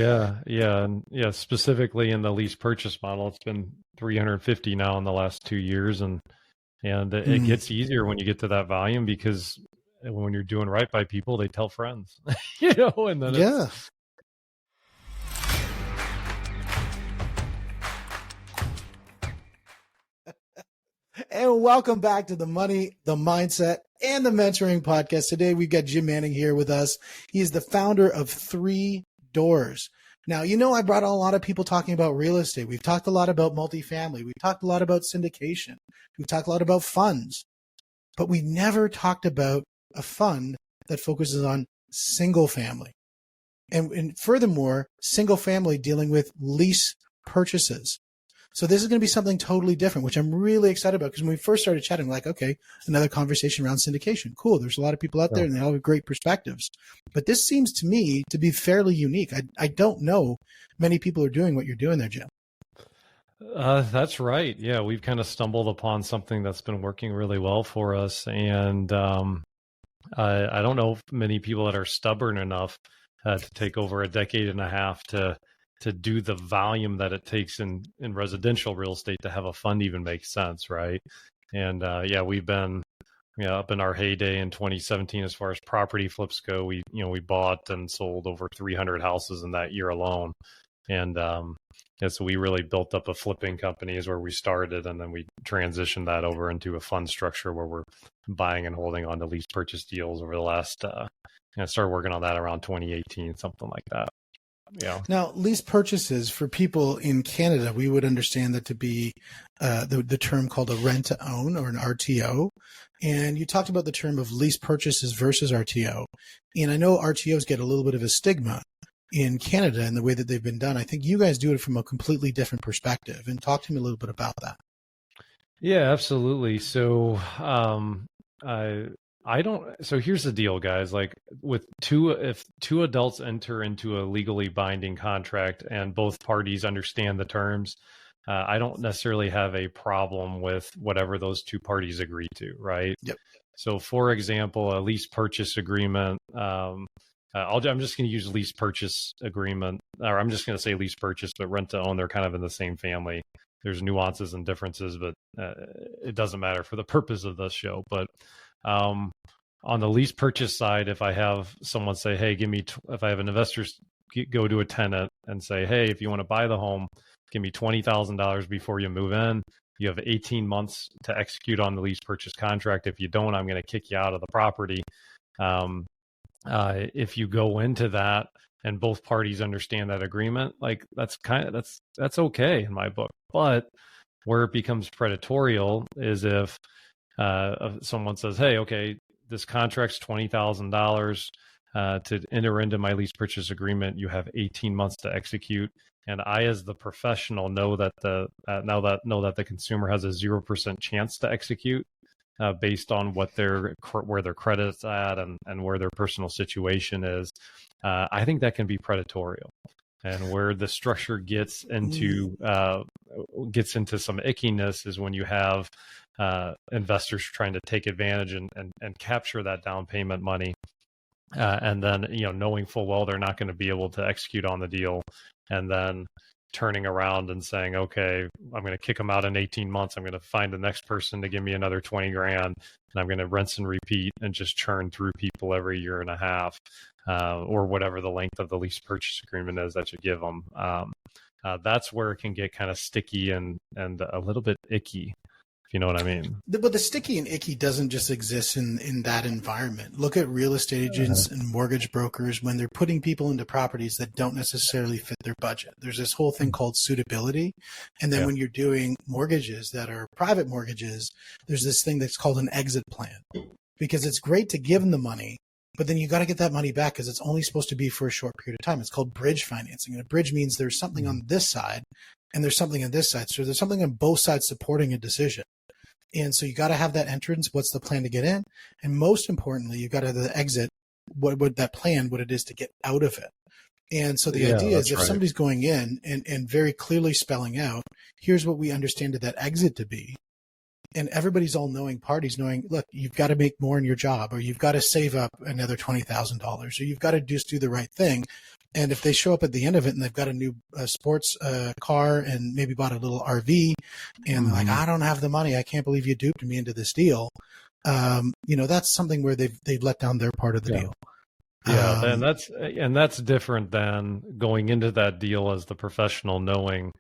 And specifically in the lease purchase model, it's been 350 now in the last 2 years, and it gets easier when you get to that volume, because when you're doing right by people, they tell friends, and then And welcome back to the Money, the Mindset, and the Mentoring Podcast. Today, we've got Jim Manning here with us. He's the founder of 3 Doors. Now, I brought a lot of people talking about real estate. We've talked a lot about multifamily. We've talked a lot about syndication. We've talked a lot about funds. But we never talked about a fund that focuses on single family. And furthermore, single family dealing with lease purchases. So this is going to be something totally different, which I'm really excited about, because when we first started chatting, we're like, okay, another conversation around syndication. Cool. There's a lot of people out there and they all have great perspectives. But this seems to me to be fairly unique. I don't know many people are doing what you're doing there, Jim. That's right. Yeah, we've kind of stumbled upon something that's been working really well for us. And I don't know many people that are stubborn enough to take over a decade and a half to do the volume that it takes in residential real estate to have a fund even make sense, right? And we've been up in our heyday in 2017 as far as property flips go. We bought and sold over 300 houses in that year alone, and so we really built up a flipping company is where we started, and then we transitioned that over into a fund structure where we're buying and holding on to lease purchase deals over the last. Started working on that around 2018, something like that. Yeah. Now, lease purchases for people in Canada, we would understand that to be the term called a rent to own, or an RTO. And you talked about the term of lease purchases versus RTO. And I know RTOs get a little bit of a stigma in Canada in the way that they've been done. I think you guys do it from a completely different perspective. And talk to me a little bit about that. Yeah, absolutely. So so here's the deal, guys. Like if two adults enter into a legally binding contract and both parties understand the terms, I don't necessarily have a problem with whatever those two parties agree to, right? Yep. So for example, a lease purchase agreement, I'm just going to use lease purchase agreement, or I'm just going to say lease purchase, but rent to own, they're kind of in the same family. There's nuances and differences, but it doesn't matter for the purpose of this show. But on the lease purchase side, if I have someone say, hey, if I have an investor go to a tenant and say, hey, if you want to buy the home, give me $20,000 before you move in. You have 18 months to execute on the lease purchase contract. If you don't, I'm going to kick you out of the property. If you go into that and both parties understand that agreement, like that's okay in my book. But where it becomes predatorial is if someone says, hey, okay, this contract's $20,000 to enter into my lease purchase agreement. You have 18 months to execute. And I, as the professional, know that the consumer has a 0% chance to execute based on where their credit's at and where their personal situation is. I think that can be predatorial. And where the structure gets into some ickiness is when you have investors trying to take advantage and capture that down payment money, and then knowing full well they're not going to be able to execute on the deal, and then turning around and saying, okay, I'm going to kick them out in 18 months. I'm going to find the next person to give me another 20 grand, and I'm going to rinse and repeat and just churn through people every year and a half. Or whatever the length of the lease purchase agreement is that you give them. That's where it can get kind of sticky and a little bit icky, if you know what I mean. But the sticky and icky doesn't just exist in that environment. Look at real estate agents and mortgage brokers when they're putting people into properties that don't necessarily fit their budget. There's this whole thing called suitability. And then when you're doing mortgages that are private mortgages, there's this thing that's called an exit plan, because it's great to give them the money, but then you got to get that money back because it's only supposed to be for a short period of time. It's called bridge financing. And a bridge means there's something on this side and there's something on this side. So there's something on both sides supporting a decision. And so you got to have that entrance. What's the plan to get in? And most importantly, you got to have the exit. What it is to get out of it. And so the idea is if somebody's going in and very clearly spelling out, here's what we understand that exit to be. And everybody's all knowing, parties knowing, look, you've got to make more in your job, or you've got to save up another $20,000, or you've got to just do the right thing. And if they show up at the end of it and they've got a new sports car and maybe bought a little RV, and they're like, I don't have the money. I can't believe you duped me into this deal. That's something where they've let down their part of the deal. Yeah, and that's different than going into that deal as the professional, knowing,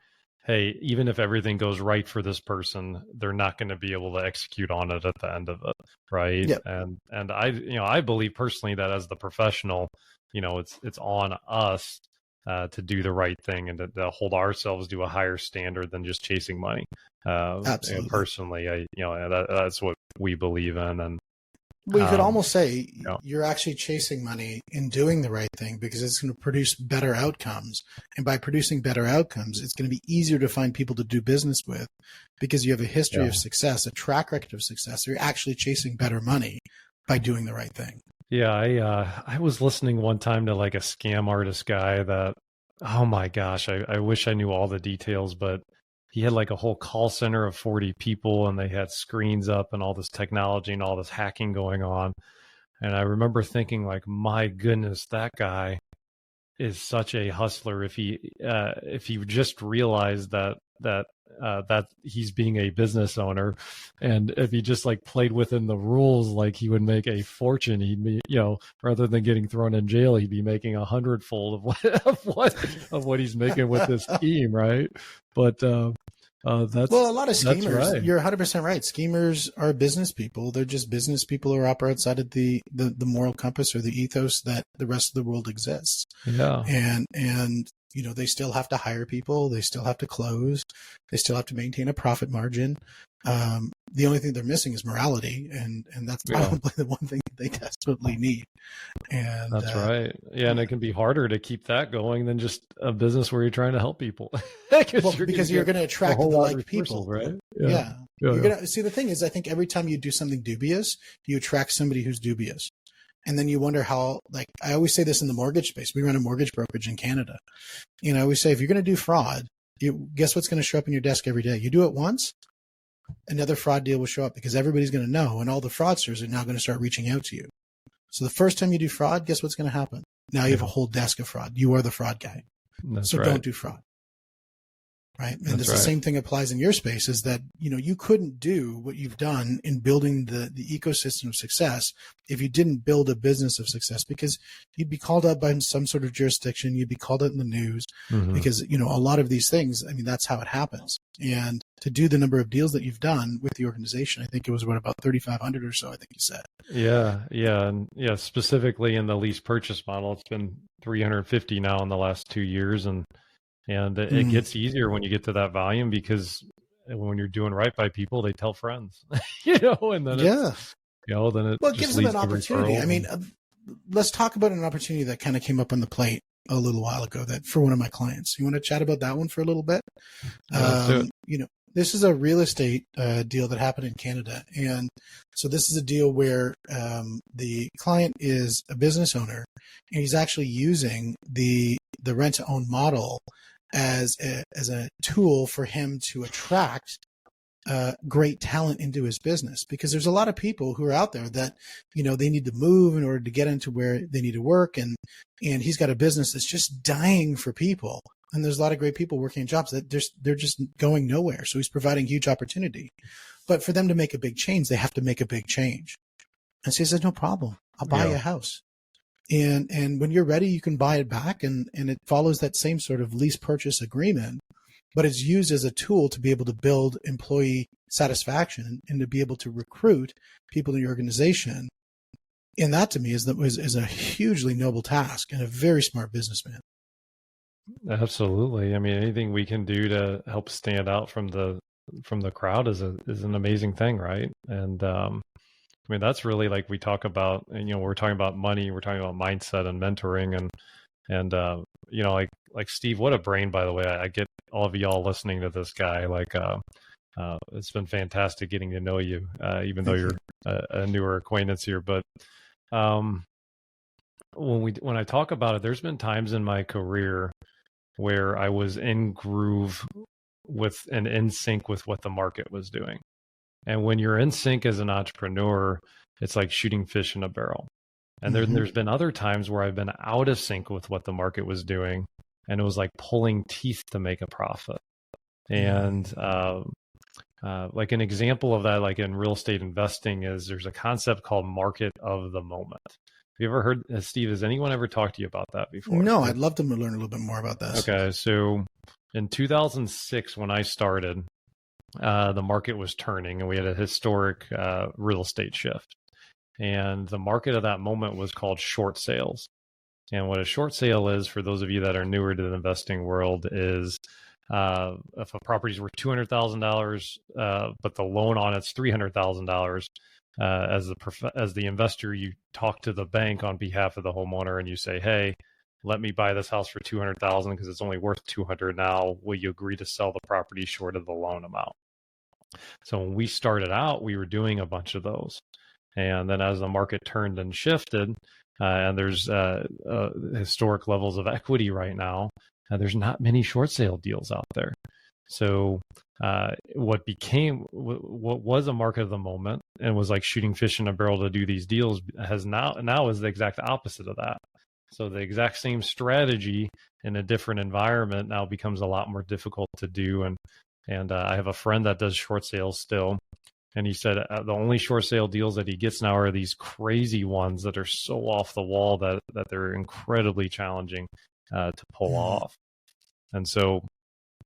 hey, even if everything goes right for this person, they're not going to be able to execute on it at the end of it, right? Yep. And I believe personally that as the professional, it's on us to do the right thing and to hold ourselves to a higher standard than just chasing money. Absolutely. Personally, that's what we believe in, and well, you could almost say you're actually chasing money in doing the right thing because it's going to produce better outcomes. And by producing better outcomes, it's going to be easier to find people to do business with because you have a history of success, a track record of success. You're actually chasing better money by doing the right thing. Yeah, I was listening one time to like a scam artist guy that, oh my gosh, I wish I knew all the details, but he had like a whole call center of 40 people and they had screens up and all this technology and all this hacking going on. And I remember thinking like, my goodness, that guy is such a hustler. If he just realized that he's being a business owner, and if he just like played within the rules, like he would make a fortune. He'd be, rather than getting thrown in jail, he'd be making 100-fold of what he's making with this scheme, right? But that's a lot of schemers. Right. You're 100% right. Schemers are business people. They're just business people who operate outside of the moral compass or the ethos that the rest of the world exists. Yeah, and they still have to hire people. They still have to close. They still have to maintain a profit margin. The only thing they're missing is morality, and that's probably the one thing they desperately need. And that's right. Yeah, and it can be harder to keep that going than just a business where you're trying to help people. because you're going to attract the like people, right? Yeah. You're gonna see. The thing is, I think every time you do something dubious, you attract somebody who's dubious. And then you wonder how, like, I always say this in the mortgage space. We run a mortgage brokerage in Canada. I always say, if you're going to do fraud, guess what's going to show up in your desk every day? You do it once, another fraud deal will show up because everybody's going to know, and all the fraudsters are now going to start reaching out to you. So the first time you do fraud, guess what's going to happen? Now you have a whole desk of fraud. You are the fraud guy. That's so right. Don't do fraud. Right. And the same thing applies in your space is that, you couldn't do what you've done in building the ecosystem of success if you didn't build a business of success, because you'd be called out by some sort of jurisdiction. You'd be called out in the news because, a lot of these things, that's how it happens. And to do the number of deals that you've done with the organization, I think it was about 3,500 or so, I think you said. Yeah. And specifically in the lease purchase model, it's been 350 now in the last 2 years. And it gets easier when you get to that volume because when you're doing right by people, they tell friends, and then it gives them an opportunity. Let's talk about an opportunity that kind of came up on the plate a little while ago that for one of my clients. You want to chat about that one for a little bit? This is a real estate deal that happened in Canada. And so this is a deal where the client is a business owner and he's actually using the rent to own model as a tool for him to attract great talent into his business, because there's a lot of people who are out there that, they need to move in order to get into where they need to work. And he's got a business that's just dying for people. And there's a lot of great people working in jobs that they're just going nowhere. So he's providing huge opportunity. But for them to make a big change, they have to make a big change. And so he says, no problem. I'll buy you a house. And when you're ready, you can buy it back. And it follows that same sort of lease purchase agreement, but it's used as a tool to be able to build employee satisfaction and to be able to recruit people in your organization. And that to me is a hugely noble task and a very smart businessman. Absolutely. Anything we can do to help stand out from the crowd is an amazing thing, right? And that's really like we talk about, and we're talking about money, we're talking about mindset and mentoring, and like Steve, what a brain, by the way. I get all of y'all listening to this guy. Like it's been fantastic getting to know you, even though you're a newer acquaintance here. But when I talk about it, there's been times in my career where I was in groove with and in sync with what the market was doing. And when you're in sync as an entrepreneur, it's like shooting fish in a barrel. And there's been other times where I've been out of sync with what the market was doing, and it was like pulling teeth to make a profit. And like an example of that, like in real estate investing, is there's a concept called market of the moment. Have you ever heard, Steve, has anyone ever talked to you about that before? No, I'd love to learn a little bit more about this. Okay, so in 2006, when I started, the market was turning and we had a historic real estate shift. And the market at that moment was called short sales. And what a short sale is, for those of you that are newer to the investing world, is if a property's worth $200,000, but the loan on it's $300,000, as the investor, you talk to the bank on behalf of the homeowner and you say, "Hey, let me buy this house for $200,000 because it's only worth $200 now. Will you agree to sell the property short of the loan amount?" So when we started out, we were doing a bunch of those. And then as the market turned and shifted, and there's historic levels of equity right now, there's not many short sale deals out there. So what was a market of the moment and was like shooting fish in a barrel to do these deals has now is the exact opposite of that. So the exact same strategy in a different environment now becomes a lot more difficult to do. And I have a friend that does short sales still. And he said the only short sale deals that he gets now are these crazy ones that are so off the wall that they're incredibly challenging to pull off. And so,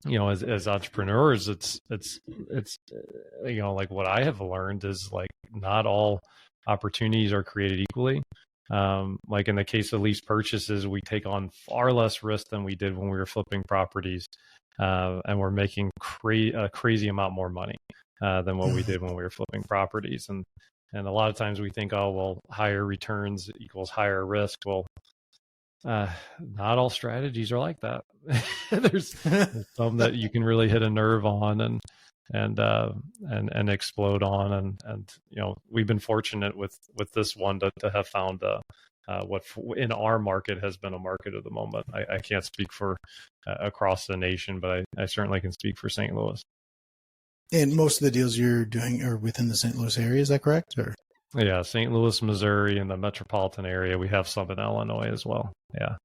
as entrepreneurs, it's like what I have learned is like not all opportunities are created equally. Like in the case of lease purchases, we take on far less risk than we did when we were flipping properties, and we're making a crazy amount more money than what we did when we were flipping properties. And a lot of times we think, oh, well, higher returns equals higher risk. Well, not all strategies are like that. There's some that you can really hit a nerve on and explode on. And we've been fortunate with this one to have found what in our market has been a market of the moment. I can't speak for across the nation, but I certainly can speak for St. Louis. And most of the deals you're doing are within the St. Louis area, is that correct? Or? Yeah, St. Louis, Missouri, and the metropolitan area. We have some in Illinois as well. Yeah.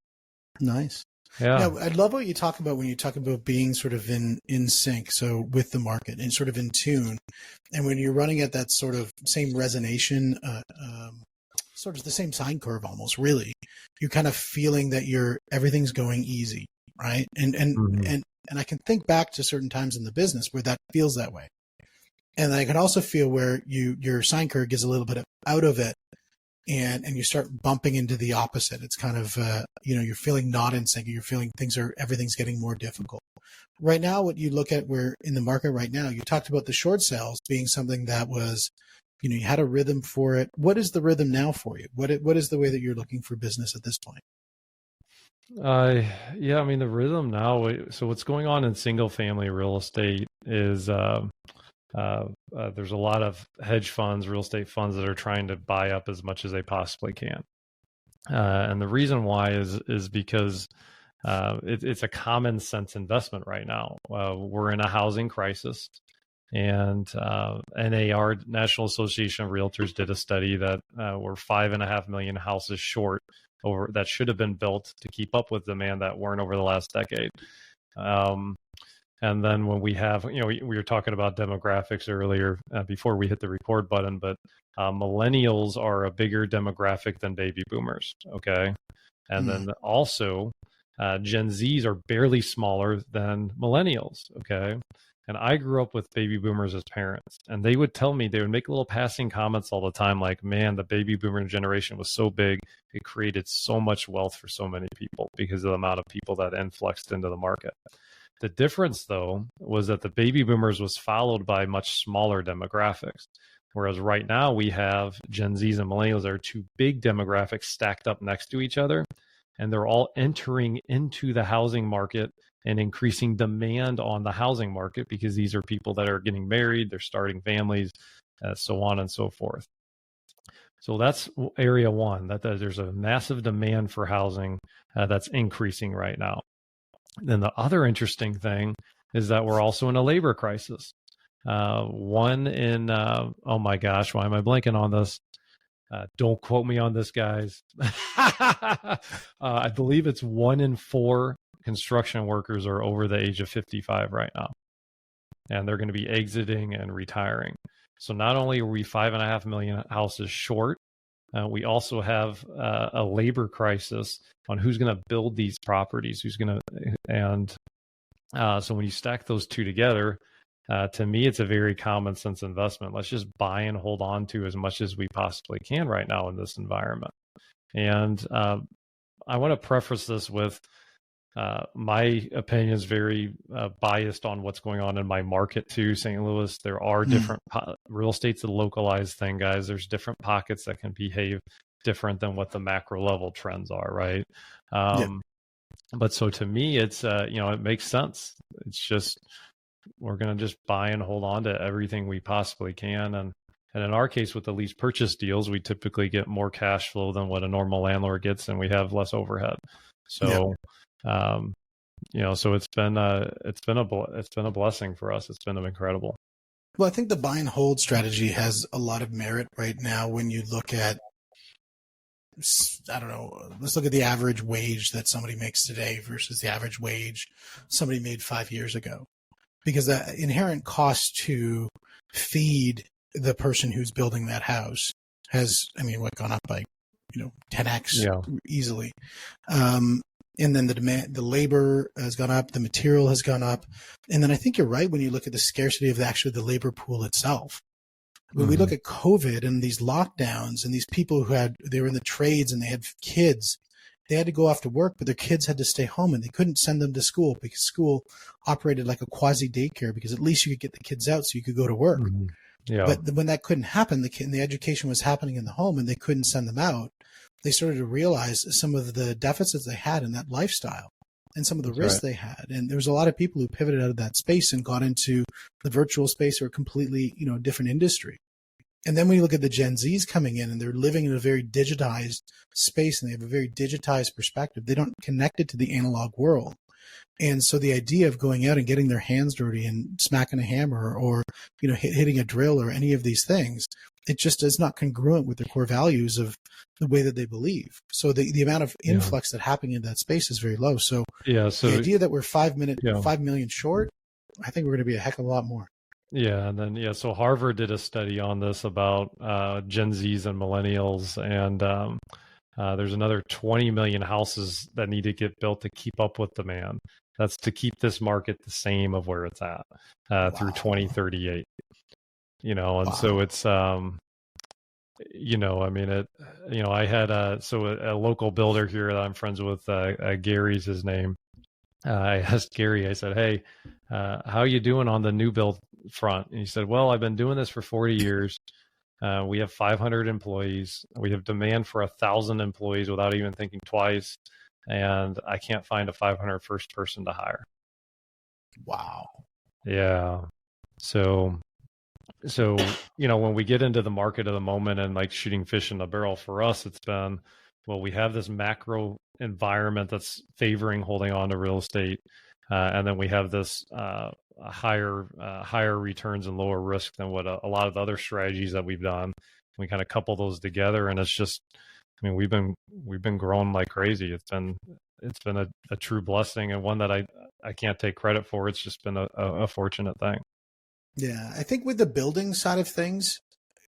Nice. Yeah. Now, I love what you talk about when you talk about being sort of in sync, so with the market and sort of in tune. And when you're running at that sort of same resonation, sort of the same sine curve almost, really, you're kind of feeling that everything's going easy, right? And I can think back to certain times in the business where that feels that way. And I can also feel where your sine curve gets a little bit out of it and you start bumping into the opposite. It's kind of, you're feeling not in sync. You're feeling everything's getting more difficult. Right now, what you look at where in the market right now, you talked about the short sales being something that was, you had a rhythm for it. What is the rhythm now for you? What is the way that you're looking for business at this point? Yeah, I mean, the rhythm now, so what's going on in single family real estate is there's a lot of hedge funds, real estate funds that are trying to buy up as much as they possibly can. And the reason why is because it's a common sense investment right now. We're in a housing crisis. And NAR, National Association of Realtors, did a study that we're 5.5 million houses short that should have been built to keep up with demand that weren't over the last decade. And then when we have, we were talking about demographics earlier before we hit the record button, but millennials are a bigger demographic than baby boomers. Okay. And then also Gen Zs are barely smaller than millennials. Okay. And I grew up with baby boomers as parents, and they would tell me, they would make little passing comments all the time, like, man, the baby boomer generation was so big. It created so much wealth for so many people because of the amount of people that influxed into the market. The difference, though, was that the baby boomers was followed by much smaller demographics. Whereas right now we have Gen Zs and millennials that are two big demographics stacked up next to each other, and they're all entering into the housing market and increasing demand on the housing market because these are people that are getting married, they're starting families, so on and so forth. So that's area one, that there's a massive demand for housing that's increasing right now. Then the other interesting thing is that we're also in a labor crisis. Oh my gosh, why am I blanking on this? Don't quote me on this, guys. I believe it's 1 in 4 construction workers are over the age of 55 right now, and they're going to be exiting and retiring. So not only are we 5.5 million houses short, we also have a labor crisis on who's going to build these properties, and so when you stack those two together, to me, it's a very common sense investment. Let's just buy and hold on to as much as we possibly can right now in this environment. And I want to preface this with my opinion is very biased on what's going on in my market too, St. Louis. There are different real estate's a localized thing, guys. There's different pockets that can behave different than what the macro level trends are, right? But so to me, it's it makes sense. It's just we're going to just buy and hold on to everything we possibly can. And in our case, with the lease purchase deals, we typically get more cash flow than what a normal landlord gets, and we have less overhead. So, so it's been a blessing for us. It's been incredible. Well, I think the buy and hold strategy has a lot of merit right now when you look at, I don't know, let's look at the average wage that somebody makes today versus the average wage somebody made 5 years ago. Because the inherent cost to feed the person who's building that house has, gone up by, 10x easily. And then the labor has gone up, the material has gone up. And then I think you're right when you look at the scarcity of the labor pool itself. When we look at COVID and these lockdowns and these people they were in the trades and they had kids, they had to go off to work, but their kids had to stay home and they couldn't send them to school because school operated like a quasi daycare because at least you could get the kids out so you could go to work. But when that couldn't happen, the education was happening in the home and they couldn't send them out. They started to realize some of the deficits they had in that lifestyle and some of the risks they had. And there was a lot of people who pivoted out of that space and got into the virtual space or a completely, different industry. And then when you look at the Gen Zs coming in and they're living in a very digitized space and they have a very digitized perspective, they don't connect it to the analog world. And so the idea of going out and getting their hands dirty and smacking a hammer or, hitting a drill or any of these things, it just is not congruent with their core values of the way that they believe. So the amount of influx that happening in that space is very low. So, the idea that we're 5 million short, I think we're going to be a heck of a lot more. Yeah. And then, so Harvard did a study on this about Gen Zs and millennials. And there's another 20 million houses that need to get built to keep up with demand. That's to keep this market the same of where it's at through 2038. So it's, I had a local builder here that I'm friends with, Gary's his name. I asked Gary, I said, hey, how are you doing on the new build front? And he said, well, I've been doing this for 40 years. We have 500 employees. We have demand for 1,000 employees without even thinking twice. And I can't find a 501st person to hire. Wow. Yeah. So, when we get into the market of the moment and like shooting fish in the barrel for us, it's been, well, we have this macro environment that's favoring holding on to real estate. And then we have this higher returns and lower risk than what a lot of the other strategies that we've done. We kind of couple those together, and it's just, we've been growing like crazy. It's been a true blessing, and one that I can't take credit for. It's just been a fortunate thing. Yeah, I think with the building side of things,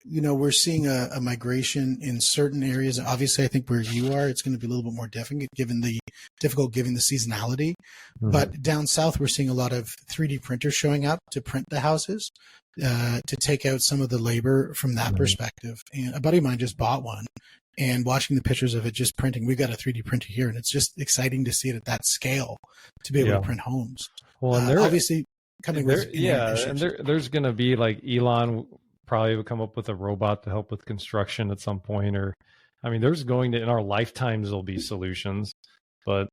we're seeing a migration in certain areas. Obviously, I think where you are, it's going to be a little bit more difficult given the seasonality. Mm-hmm. But down south, we're seeing a lot of 3D printers showing up to print the houses, to take out some of the labor from that perspective. And a buddy of mine just bought one, and watching the pictures of it just printing, we've got a 3D printer here, and it's just exciting to see it at that scale to be able to print homes. Well, and obviously coming with and there's going to be like Elon probably would come up with a robot to help with construction at some point, or there's going to, in our lifetimes, there'll be solutions. But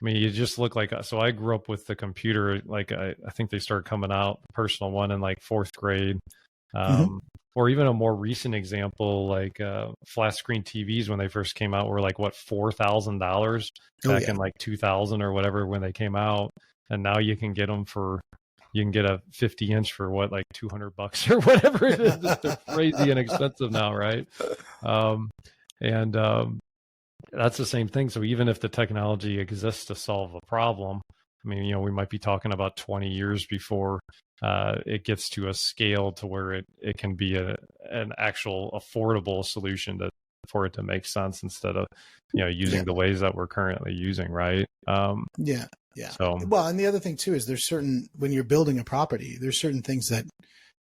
you just look like, so I grew up with the computer, like I think they started coming out, the personal one, in like 4th grade. Or even a more recent example, like flat screen TVs when they first came out were like $4,000 back in like 2000 or whatever when they came out. And now you can get them for you can get a 50-inch for what, like $200 or whatever it is. They're crazy inexpensive now, right? And that's the same thing. So even if the technology exists to solve a problem, I mean, we might be talking about 20 years before it gets to a scale to where it can be an actual affordable solution for it to make sense instead of, using the ways that we're currently using, right? Yeah. So, well, and the other thing too is when you're building a property, there's certain things that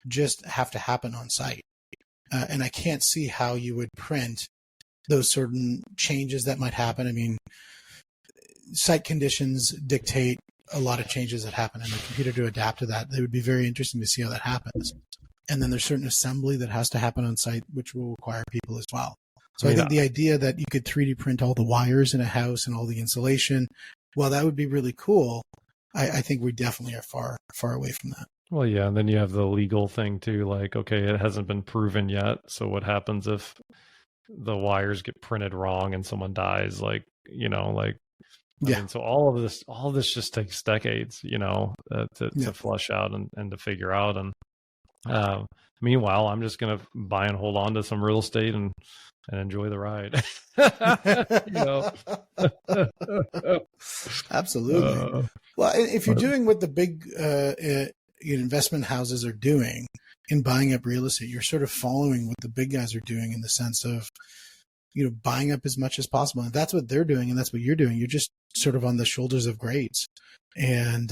just have to happen on site. And I can't see how you would print those certain changes that might happen. I mean, site conditions dictate a lot of changes that happen, and the computer to adapt to that, it would be very interesting to see how that happens. And then there's certain assembly that has to happen on site, which will require people as well. So I think the idea that you could 3D print all the wires in a house and all the insulation, well, that would be really cool. I think we definitely are far, far away from that. Well, yeah, and then you have the legal thing too, like, okay, it hasn't been proven yet. So what happens if the wires get printed wrong and someone dies? I mean, so all of this just takes decades, to flush out and to figure out. And meanwhile, I'm just going to buy and hold on to some real estate and enjoy the ride. Absolutely. Well, if you're doing what the big investment houses are doing in buying up real estate, you're sort of following what the big guys are doing in the sense of, buying up as much as possible. And that's what they're doing, and that's what you're doing. You're just sort of on the shoulders of greats and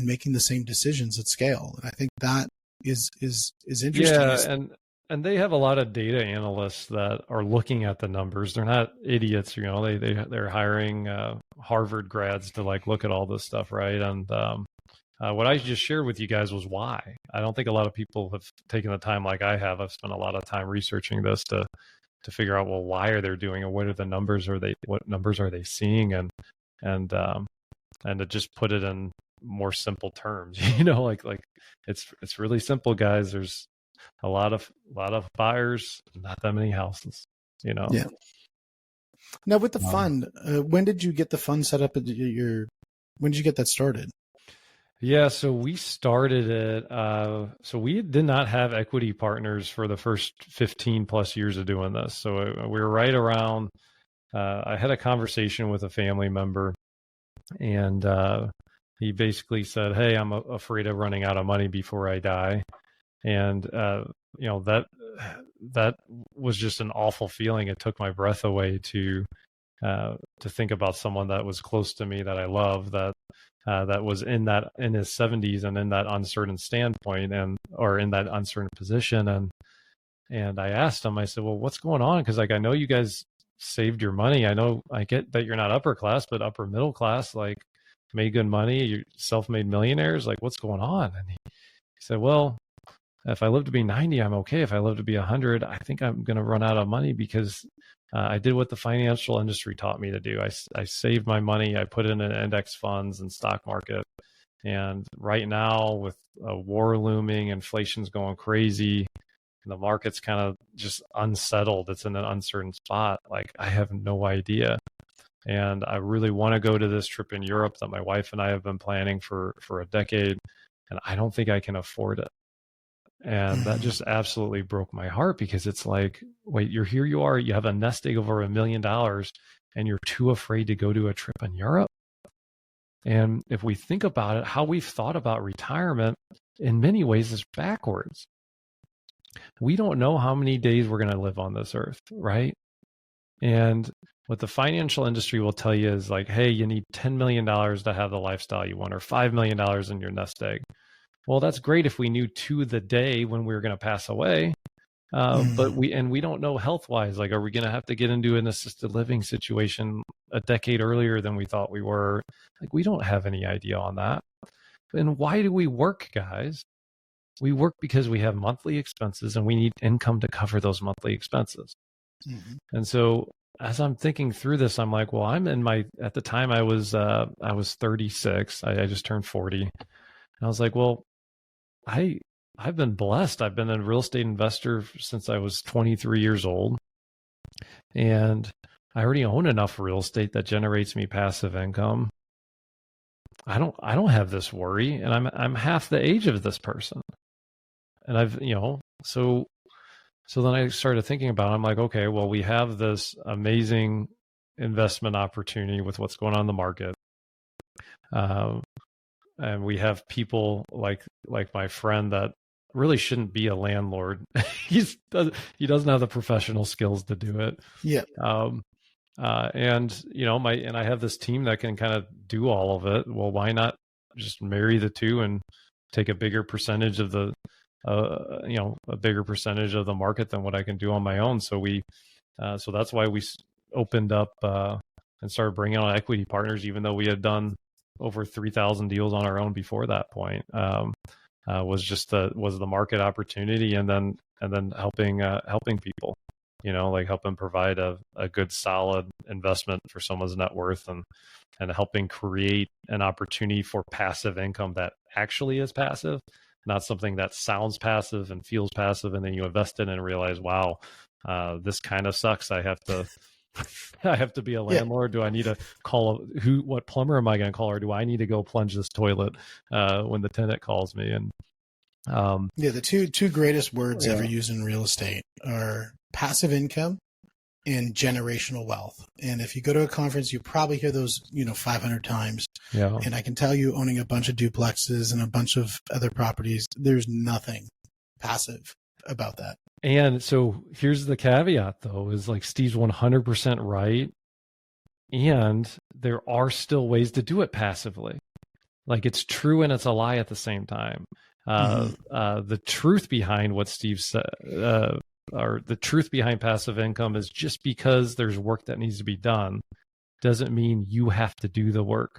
making the same decisions at scale. And I think that is interesting. Yeah, and they have a lot of data analysts that are looking at the numbers. They're not idiots, they're hiring Harvard grads to look at all this stuff, right? And what I just shared with you guys was why. I don't think a lot of people have taken the time like I have. I've spent a lot of time researching this to figure out, well, why are they doing it? What are the numbers? What numbers are they seeing? And to just put it in more simple terms, it's really simple, guys. There's a lot of buyers, not that many houses, Yeah. Now with the fund, when did you get the fund set up? When did you get that started? Yeah, so we started it. So we did not have equity partners for the first 15 plus years of doing this. So we were right around, I had a conversation with a family member, and he basically said, "Hey, I'm afraid of running out of money before I die." And, that was just an awful feeling. It took my breath away to think about someone that was close to me, that I love, that was in his 70s and in that uncertain standpoint or in that uncertain position. And I asked him, I said, well, what's going on? Cause I know you guys saved your money. I get that you're not upper class, but upper middle class, made good money. You're self-made millionaires. What's going on? And he said, well, if I live to be 90, I'm okay. If I live to be 100, I think I'm going to run out of money because I did what the financial industry taught me to do. I saved my money. I put it in index funds and stock market. And right now, with a war looming, inflation's going crazy, and the market's kind of just unsettled. It's in an uncertain spot. I have no idea. And I really want to go to this trip in Europe that my wife and I have been planning for a decade. And I don't think I can afford it. And that just absolutely broke my heart, because it's wait, you are, you have a nest egg over $1 million and you're too afraid to go to a trip in Europe. And if we think about it, how we've thought about retirement in many ways is backwards. We don't know how many days we're going to live on this earth, right? And what the financial industry will tell you is hey, you need $10 million to have the lifestyle you want, or $5 million in your nest egg. Well, that's great if we knew to the day when we were going to pass away. But we don't know health-wise. Are we going to have to get into an assisted living situation a decade earlier than we thought we were? We don't have any idea on that. And why do we work, guys? We work because we have monthly expenses and we need income to cover those monthly expenses. Mm-hmm. And so as I'm thinking through this, I'm well, at the time I was 36. I just turned 40. And I was well, I've been blessed. I've been a real estate investor since I was 23 years old. And I already own enough real estate that generates me passive income. I don't have this worry, and I'm half the age of this person, and I've so then I started thinking about it. I'm like, okay, well, we have this amazing investment opportunity with what's going on in the market. And we have people like my friend that really shouldn't be a landlord. he doesn't have the professional skills to do it. Yeah. And I have this team that can kind of do all of it. Well, why not just marry the two and take a bigger percentage of the a bigger percentage of the market than what I can do on my own. So so that's why we opened up and started bringing on equity partners, even though we had done over 3,000 deals on our own before that point. Was the market opportunity, and then helping people, like helping provide a good solid investment for someone's net worth, and helping create an opportunity for passive income that actually is passive, not something that sounds passive and feels passive, and then you invest in it and realize, wow, this kind of sucks. I have to be a landlord. Do I need to call what plumber am I going to call, or do I need to go plunge this toilet when the tenant calls me? And the two greatest words ever used in real estate are passive income and generational wealth. And if you go to a conference, you probably hear those 500 times. Yeah. And I can tell you, owning a bunch of duplexes and a bunch of other properties, there's nothing passive about that. And so here's the caveat, though, is like Steve's 100% right. And there are still ways to do it passively. Like, it's true and it's a lie at the same time. The truth behind what Steve said, or the truth behind passive income, is just because there's work that needs to be done doesn't mean you have to do the work.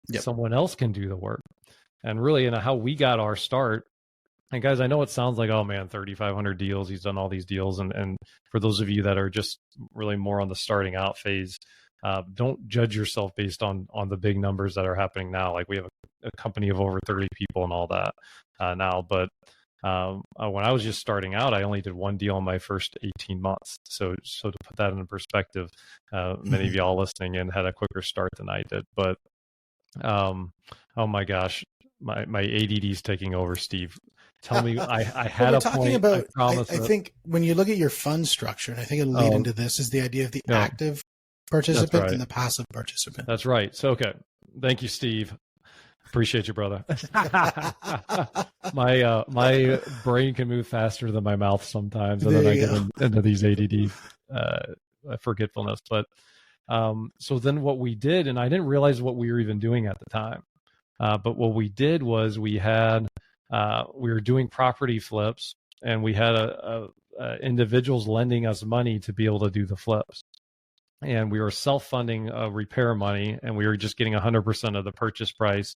Yep. Someone else can do the work. And really, how we got our start. And guys, I know it sounds like, oh man, 3,500 deals. He's done all these deals. And for those of you that are just really more on the starting out phase, don't judge yourself based on the big numbers that are happening now. Like, we have a company of over 30 people and all that now. But when I was just starting out, I only did one deal in my first 18 months. So to put that into perspective, many of y'all listening in had a quicker start than I did. But oh my gosh, my ADD is taking over, Steve. Tell me, I had a point. About, I think when you look at your fund structure, and I think it'll lead into this, is the idea of the active participant and the passive participant. That's right. So, okay. Thank you, Steve. Appreciate you, brother. My brain can move faster than my mouth sometimes, and then I get into these ADD forgetfulness. But so then what we did, and I didn't realize what we were even doing at the time, but what we did was we were doing property flips, and we had individuals lending us money to be able to do the flips. And we were self-funding repair money, and we were just getting 100% of the purchase price.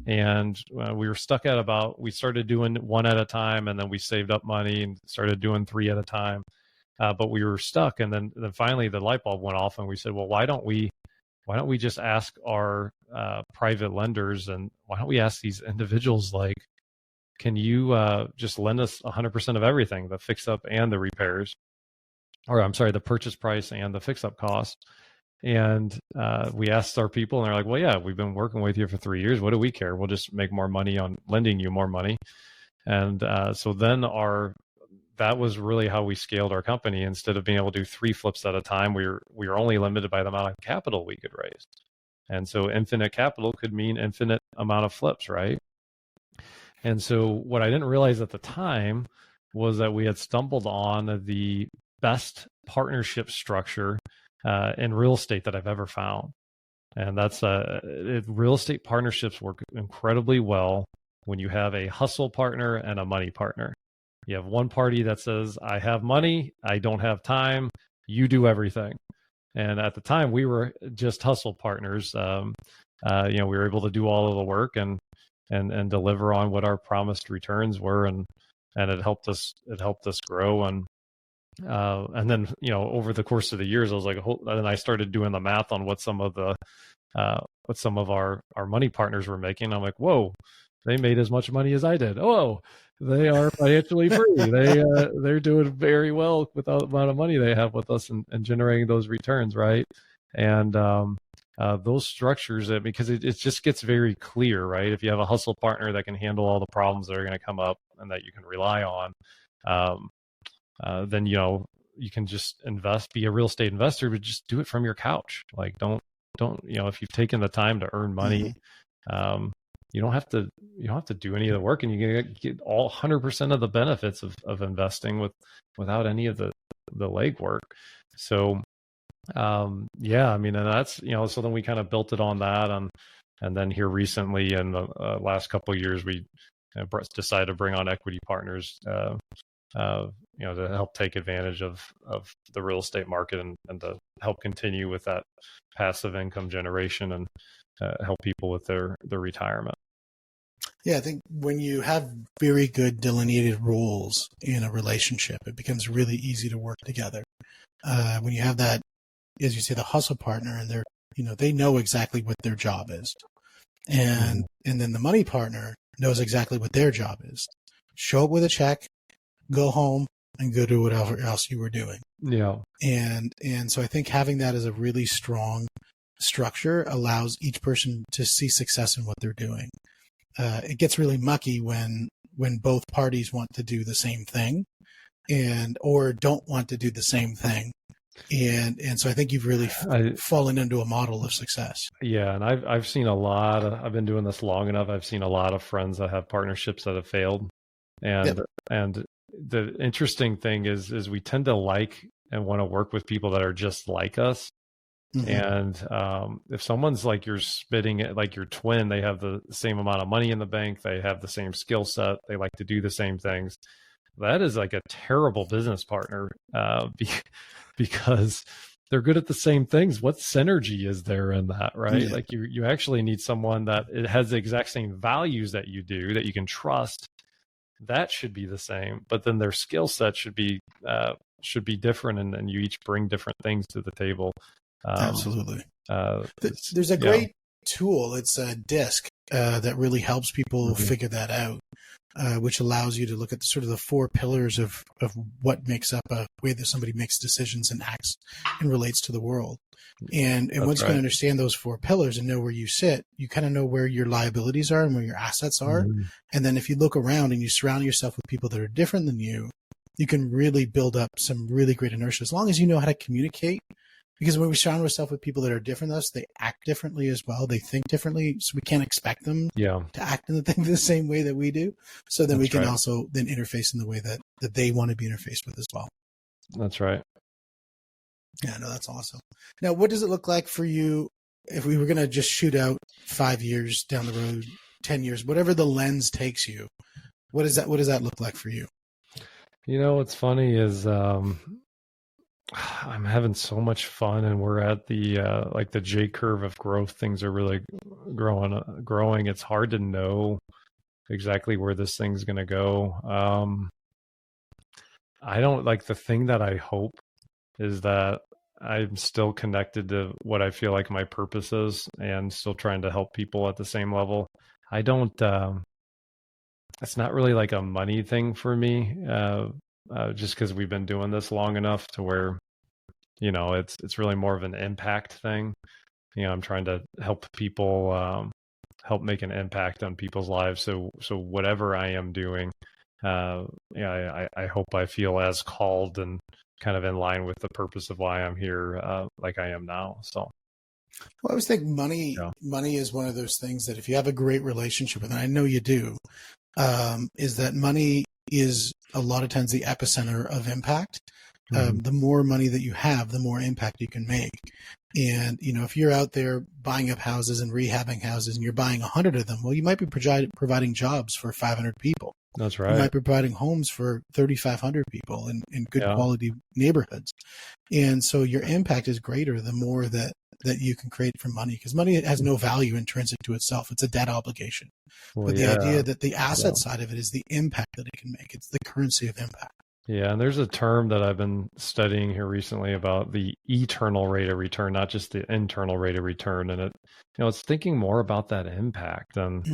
And we were stuck at we started doing one at a time, and then we saved up money and started doing three at a time. But we were stuck. And then finally the light bulb went off, and we said, well, why don't we just ask our private lenders, and why don't we ask these individuals, like, can you just lend us 100% of everything, the fix-up and the repairs? Or I'm sorry, the purchase price and the fix-up cost. And we asked our people, and they're like, well, yeah, we've been working with you for 3 years. What do we care? We'll just make more money on lending you more money. And so then that was really how we scaled our company. Instead of being able to do 3 flips at a time, we were only limited by the amount of capital we could raise. And so infinite capital could mean infinite amount of flips, right? And so what I didn't realize at the time was that we had stumbled on the best partnership structure in real estate that I've ever found. And that's real estate partnerships work incredibly well when you have a hustle partner and a money partner. You have one party that says, I have money, I don't have time, you do everything. And at the time, we were just hustle partners. We were able to do all of the work and deliver on what our promised returns were, and it helped us grow. And then over the course of the years, I was like, and I started doing the math on what some of our money partners were making. I'm like, whoa, they made as much money as I did. Oh, they are financially free. They're doing very well with the amount of money they have with us and generating those returns, right? And those structures, because it just gets very clear, right? If you have a hustle partner that can handle all the problems that are going to come up and that you can rely on, then you can just be a real estate investor, but just do it from your couch. Like don't if you've taken the time to earn money, you don't have to do any of the work, and you get all 100% of the benefits of investing without any of the legwork. So yeah, I mean, and that's so then we kind of built it on that, and then here recently in the last couple of years, we decided to bring on equity partners to help take advantage of the real estate market and to help continue with that passive income generation and help people with their retirement. Yeah, I think when you have very good delineated roles in a relationship, it becomes really easy to work together. When you have that, as you say, the hustle partner, and they know exactly what their job is, and then the money partner knows exactly what their job is. Show up with a check, go home, and go do whatever else you were doing. Yeah. And so I think having that as a really strong structure allows each person to see success in what they're doing. It gets really mucky when both parties want to do the same thing or don't want to do the same thing. And so I think you've really fallen into a model of success. Yeah. And I've seen I've been doing this long enough. I've seen a lot of friends that have partnerships that have failed. And the interesting thing is we tend to like and want to work with people that are just like us. And if someone's like you're spitting it like your twin, they have the same amount of money in the bank, they have the same skill set, they like to do the same things. That is like a terrible business partner because they're good at the same things. What synergy is there in that, right? Like you actually need someone that it has the exact same values that you do, that you can trust. That should be the same, but then their skill set should be different, and you each bring different things to the table. Absolutely. There's a great tool. It's a disc that really helps people figure that out, which allows you to look at the four pillars of what makes up a way that somebody makes decisions and acts and relates to the world. And once you can understand those four pillars and know where you sit, you kind of know where your liabilities are and where your assets are. And then if you look around and you surround yourself with people that are different than you, you can really build up some really great inertia, as long as you know how to communicate. Because when we surround ourselves with people that are different than us, they act differently as well. They think differently. So we can't expect them to act in the same way that we do. So then we can also then interface in the way that they want to be interfaced with as well. That's right. Yeah, no, that's awesome. Now, what does it look like for you if we were going to just shoot out 5 years down the road, 10 years, whatever the lens takes you? What does that look like for you? What's funny is I'm having so much fun, and we're at the the J curve of growth. Things are really growing. It's hard to know exactly where this thing's going to go. I don't the thing that I hope is that I'm still connected to what I feel like my purpose is, and still trying to help people at the same level. I don't, it's not really like a money thing for me, just because we've been doing this long enough to where, it's really more of an impact thing. I'm trying to help people, help make an impact on people's lives. So whatever I am doing, I hope I feel as called and kind of in line with the purpose of why I'm here, like I am now. So, well, I always think money is one of those things that if you have a great relationship with, and I know you do, is that money is a lot of times the epicenter of impact. The more money that you have, the more impact you can make. And, if you're out there buying up houses and rehabbing houses and you're buying 100 of them, well, you might be providing jobs for 500 people. That's right. You might be providing homes for 3,500 people in good quality neighborhoods. And so your impact is greater the more that you can create from money, because money has no value intrinsic to itself. It's a debt obligation. But the idea that the asset side of it is the impact that it can make. It's the currency of impact. Yeah, and there's a term that I've been studying here recently about the eternal rate of return, not just the internal rate of return. And it's thinking more about that impact. And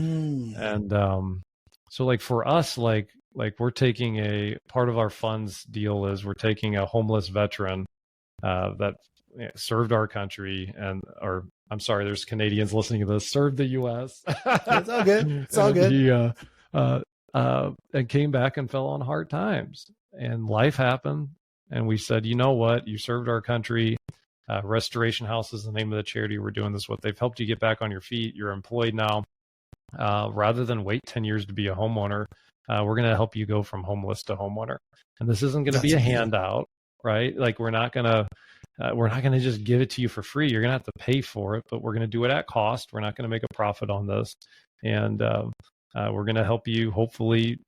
so for us, we're taking a part of our funds deal is we're taking a homeless veteran that served our country and or I'm sorry, there's Canadians listening to this, served the U.S. It's all good. It's all good. He and came back and fell on hard times, and life happened. And we said, you know what? You served our country. Restoration House is the name of the charity we're doing this with. They've helped you get back on your feet. You're employed now. Rather than wait 10 years to be a homeowner, we're going to help you go from homeless to homeowner. And this isn't going to be a handout, right? Like we're not going to just give it to you for free. You're going to have to pay for it, but we're going to do it at cost. We're not going to make a profit on this. And we're going to help you hopefully,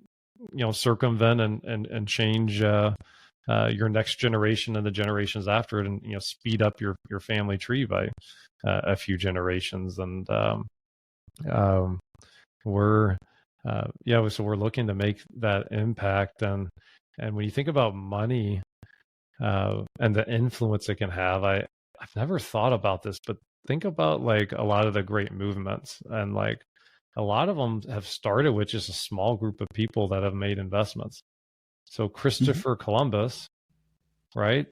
circumvent and change your next generation and the generations after it, and speed up your family tree by a few generations. And so we're looking to make that impact. And when you think about money and the influence it can have, I've never thought about this, but think about like a lot of the great movements, and like a lot of them have started with just a small group of people that have made investments. So Christopher Columbus, right?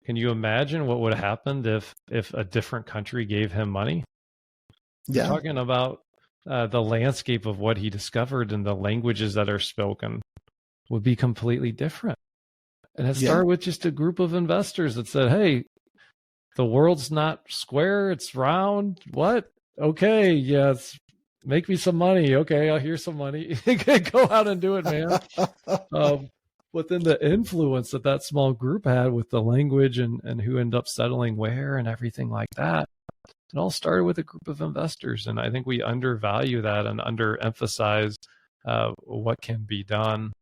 Can you imagine what would have happened if a different country gave him money? Yeah. You're talking about the landscape of what he discovered and the languages that are spoken would be completely different. And it started with just a group of investors that said, hey, the world's not square, it's round. What? Okay, yes. Make me some money. Okay, I'll hear some money. Go out and do it, man. But then the influence that small group had with the language and who ended up settling where and everything like that, it all started with a group of investors. And I think we undervalue that and underemphasize what can be done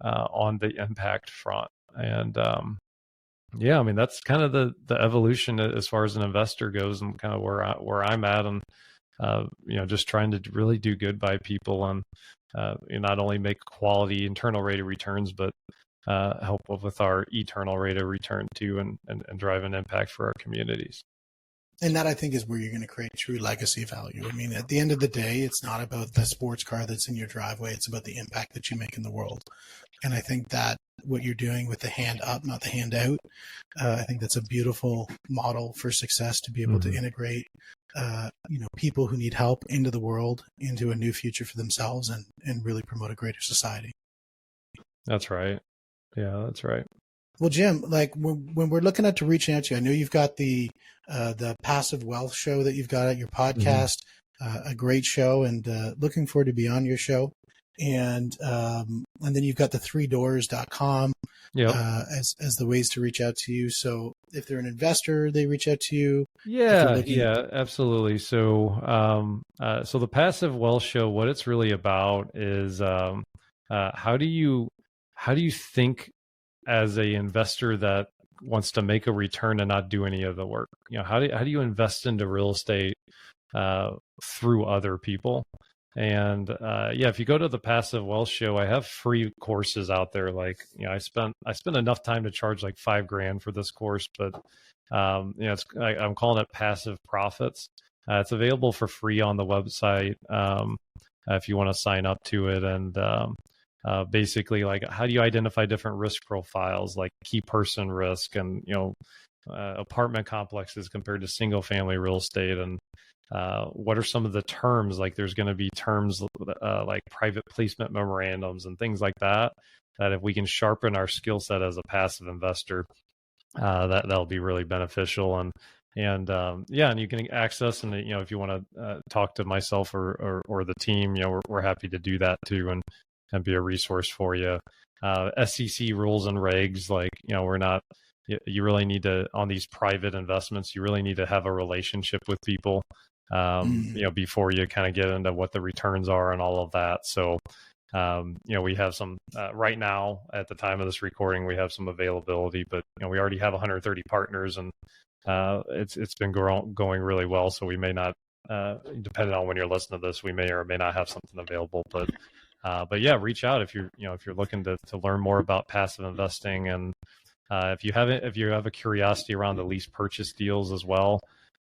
on the impact front. And that's kind of the evolution as far as an investor goes, and kind of where I'm at. And just trying to really do good by people, and not only make quality internal rate of returns, but help with our eternal rate of return too, and drive an impact for our communities. And that, I think, is where you're going to create true legacy value. I mean, at the end of the day, it's not about the sports car that's in your driveway. It's about the impact that you make in the world. And I think that what you're doing with the hand up, not the hand out, I think that's a beautiful model for success, to be able to integrate, people who need help into the world, into a new future for themselves, and really promote a greater society. That's right. Yeah, that's right. Well, Jim, like when we're looking at reaching out to you, I know you've got the Passive Wealth show that you've got at your podcast, a great show, and looking forward to be on your show. And then you've got the 3doors.com as the ways to reach out to you. So if they're an investor, they reach out to you. Yeah, absolutely. So so the Passive Wealth show, what it's really about is how do you think as a investor that wants to make a return and not do any of the work? How do you invest into real estate through other people? And if you go to the Passive Wealth show, I have free courses out there. Like, I spent enough time to charge like $5,000 for this course, but I'm calling it Passive Profits. It's available for free on the website if you want to sign up to it. And basically, like, how do you identify different risk profiles, like key person risk, and apartment complexes compared to single family real estate, and what are some of the terms? Like, there's going to be terms like private placement memorandums and things like that if we can sharpen our skill set as a passive investor, that'll be really beneficial. And you can access, and if you want to talk to myself or the team, we're happy to do that too, and be a resource for you. SEC rules and regs, like, we're not. You really need to, on these private investments, you really need to have a relationship with people, before you kind of get into what the returns are and all of that. So, we have some, right now at the time of this recording, we have some availability, but, we already have 130 partners, and it's been going really well. So we may not, depending on when you're listening to this, we may or may not have something available, but yeah, reach out if you're looking to learn more about passive investing. And if you have a curiosity around the lease purchase deals as well,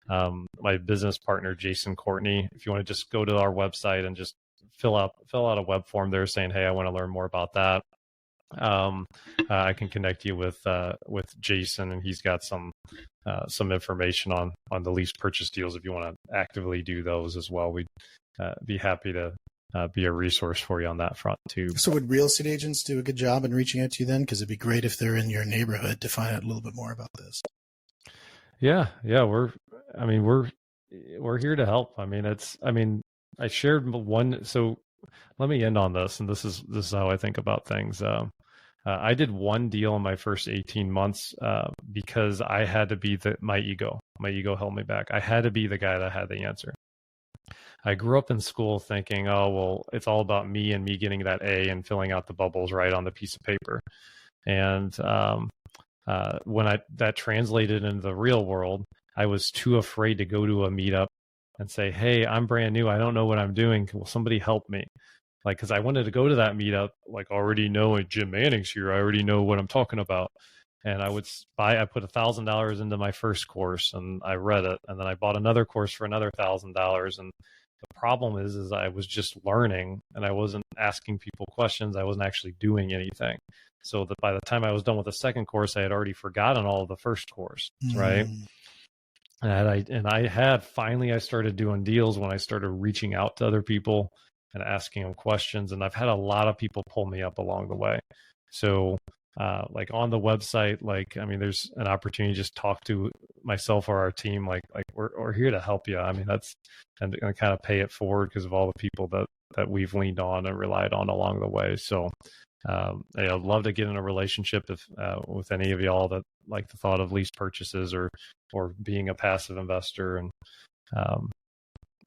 my business partner, Jason Courtney, if you want to just go to our website and just fill out a web form there saying, hey, I want to learn more about that. I can connect you with Jason, and he's got some information on the lease purchase deals if you want to actively do those as well. We'd be happy to be a resource for you on that front too. So would real estate agents do a good job in reaching out to you then? Because it'd be great if they're in your neighborhood to find out a little bit more about this. Yeah, we're here to help. I shared one. So let me end on this, and this is how I think about things. I did one deal in my first 18 months because I had to be my ego. My ego held me back. I had to be the guy that had the answer. I grew up in school thinking, oh, well, it's all about me and me getting that A and filling out the bubbles right on the piece of paper. And when that translated into the real world, I was too afraid to go to a meetup and say, hey, I'm brand new. I don't know what I'm doing. Will somebody help me? Like, because I wanted to go to that meetup, like already knowing Jim Manning's here. I already know what I'm talking about. And I put $1,000 into my first course and I read it. And then I bought another course for another $1,000. And the problem is I was just learning and I wasn't asking people questions. I wasn't actually doing anything. So that by the time I was done with the second course, I had already forgotten all of the first course, right? And I started doing deals when I started reaching out to other people and asking them questions. And I've had a lot of people pull me up along the way. So like on the website, there's an opportunity to just talk to myself or our team. Like we're here to help you. I mean, that's and kind of pay it forward because of all the people that we've leaned on and relied on along the way. So I'd love to get in a relationship with any of y'all that like the thought of lease purchases or being a passive investor, and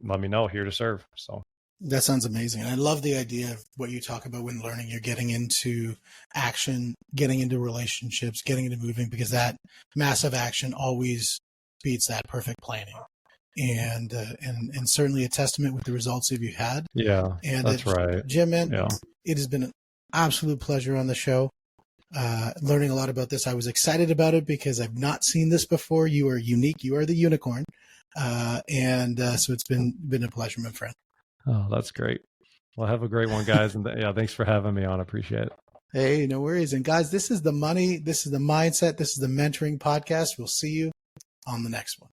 let me know. Here to serve. So. That sounds amazing. And I love the idea of what you talk about when learning. You're getting into action, getting into relationships, getting into moving, because that massive action always beats that perfect planning. And certainly a testament with the results that you had. Yeah, and that's right. Jim, man, it has been an absolute pleasure on the show. Learning a lot about this. I was excited about it because I've not seen this before. You are unique. You are the unicorn. So it's been a pleasure, my friend. Oh, that's great. Well, have a great one, guys. And thanks for having me on. I appreciate it. Hey, no worries. And guys, this is the money. This is the mindset. This is the mentoring podcast. We'll see you on the next one.